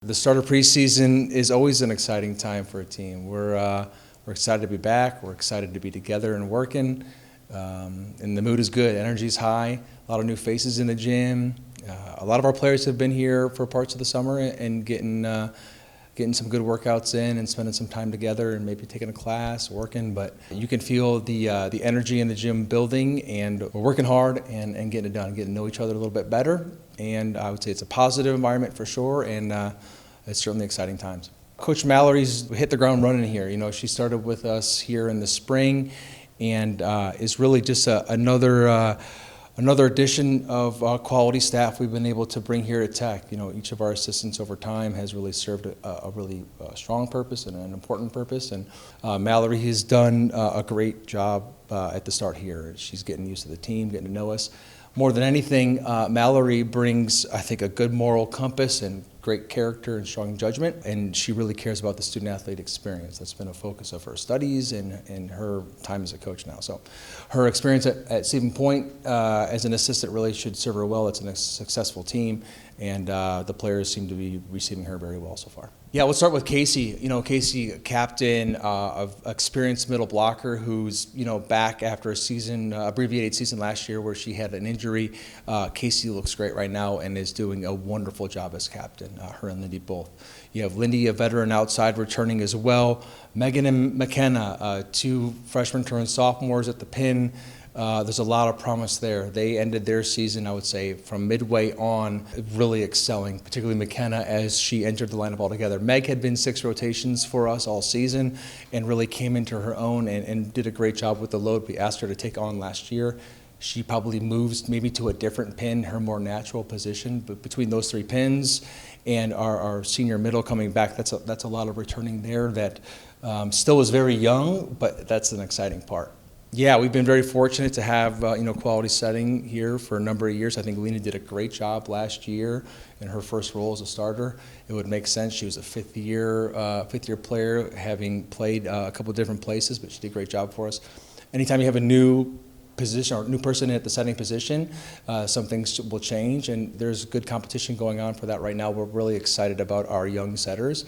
The start of preseason is always an exciting time for a team. We're excited to be back. We're excited to be together and working. And the mood is good. Energy's high. A lot of new faces in the gym. A lot of our players have been here for parts of the summer and getting some good workouts in and spending some time together and maybe taking a class, working. But you can feel the energy in the gym building, and we're working hard and getting it done, getting to know each other a little bit better. And I would say it's a positive environment for sure, and it's certainly exciting times. Coach Mallory's hit the ground running here. You know, she started with us here in the spring, and is really just another addition of quality staff we've been able to bring here at Tech. You know, each of our assistants over time has really served a really strong purpose and an important purpose, and Mallory has done a great job at the start here. She's getting used to the team, getting to know us. More than anything, Mallory brings, I think, a good moral compass and great character and strong judgment, and she really cares about the student-athlete experience. That's been a focus of her studies and her time as a coach now. So her experience at Stephen Point as an assistant really should serve her well. It's a successful team, and the players seem to be receiving her very well so far. Yeah, we'll start with Casey. You know, Casey, captain of experienced middle blocker who's, you know, back after a season, abbreviated season last year where she had an injury. Casey looks great right now and is doing a wonderful job as captain, her and Lindy both. You have Lindy, a veteran outside, returning as well. Megan and McKenna, two freshmen turned sophomores at the pin. There's a lot of promise there. They ended their season, I would say, from midway on, really excelling, particularly McKenna as she entered the lineup altogether. Meg had been 6 rotations for us all season and really came into her own and did a great job with the load we asked her to take on last year. She probably moves maybe to a different pin, her more natural position, but between those 3 pins and our senior middle coming back, that's a lot of returning there that still is very young, but that's an exciting part. Yeah, we've been very fortunate to have quality setting here for a number of years. I think Lena did a great job last year in her first role as a starter. It would make sense. She was a fifth year player, having played a couple of different places, but she did a great job for us. Anytime you have a new position or new person at the setting position, some things will change, and there's good competition going on for that right now. We're really excited about our young setters.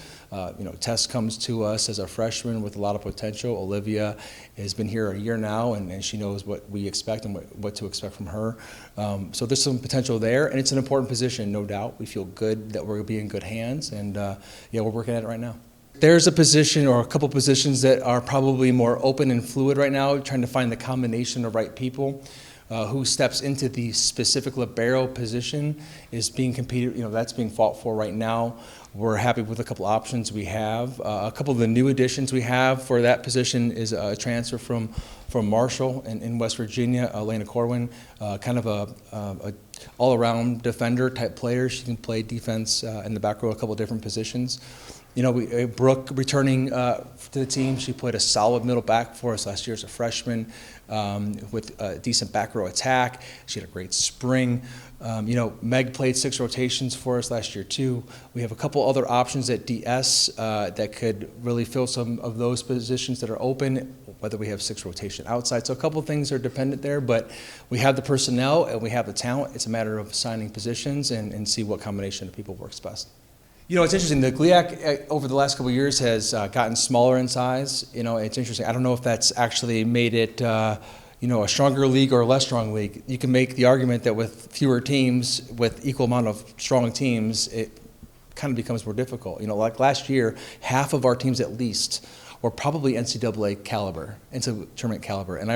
Tess comes to us as a freshman with a lot of potential. Olivia has been here a year now, and she knows what we expect and what to expect from her. So there's some potential there, and it's an important position, no doubt. We feel good that we're going to be in good hands, and we're working at it right now. There's a position or a couple positions that are probably more open and fluid right now, trying to find the combination of right people. Who steps into the specific libero position is being competed, that's being fought for right now. We're happy with a couple options we have. A couple of the new additions we have for that position is a transfer from Marshall in West Virginia, Elena Corwin, kind of a all-around defender type player. She can play defense in the back row, a couple of different positions. Brooke returning to the team. She played a solid middle back for us last year as a freshman with a decent back row attack. She had a great spring. Meg played 6 rotations for us last year too. We have a couple other options at DS that could really fill some of those positions that are open, whether we have 6 rotation outside. So a couple of things are dependent there, but we have the personnel and we have the talent. It's a matter of assigning positions and see what combination of people works best. It's interesting. The GLIAC over the last couple of years has gotten smaller in size. It's interesting. I don't know if that's actually made it, a stronger league or a less strong league. You can make the argument that with fewer teams, with equal amount of strong teams, it kind of becomes more difficult. Like last year, half of our teams at least were probably NCAA tournament caliber, and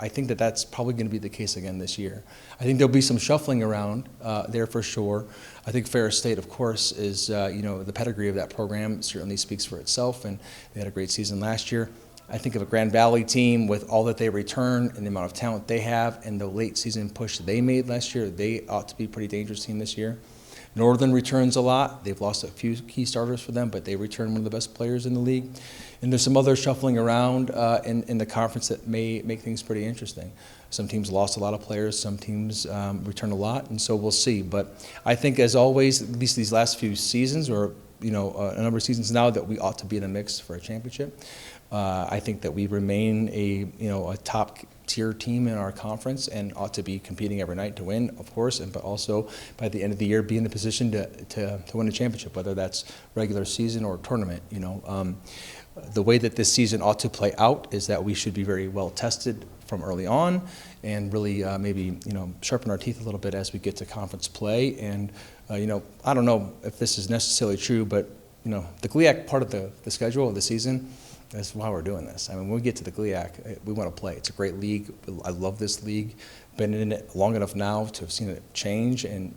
I think that that's probably going to be the case again this year. I think there'll be some shuffling around there for sure. I think Ferris State, of course, is the pedigree of that program certainly speaks for itself, and they had a great season last year. I think of a Grand Valley team with all that they return and the amount of talent they have and the late season push they made last year. They ought to be a pretty dangerous team this year. Northern returns a lot. They've lost a few key starters for them, but they return one of the best players in the league. And there's some other shuffling around in the conference that may make things pretty interesting. Some teams lost a lot of players, some teams return a lot, and so we'll see. But I think, as always, at least these last few seasons, or a number of seasons now, that we ought to be in a mix for a championship. I think that we remain a top tier team in our conference and ought to be competing every night to win, of course, but also by the end of the year be in the position to win a championship, whether that's regular season or tournament. The way that this season ought to play out is that we should be very well tested from early on and really maybe sharpen our teeth a little bit as we get to conference play. And I don't know if this is necessarily true, but the GLIAC part of the schedule of the season, that's why we're doing this. I mean, when we get to the GLIAC, we want to play. It's a great league. I love this league. Been in it long enough now to have seen it change, and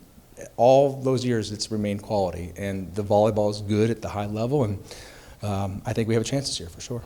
all those years it's remained quality. And the volleyball is good at the high level, and I think we have a chance this year for sure.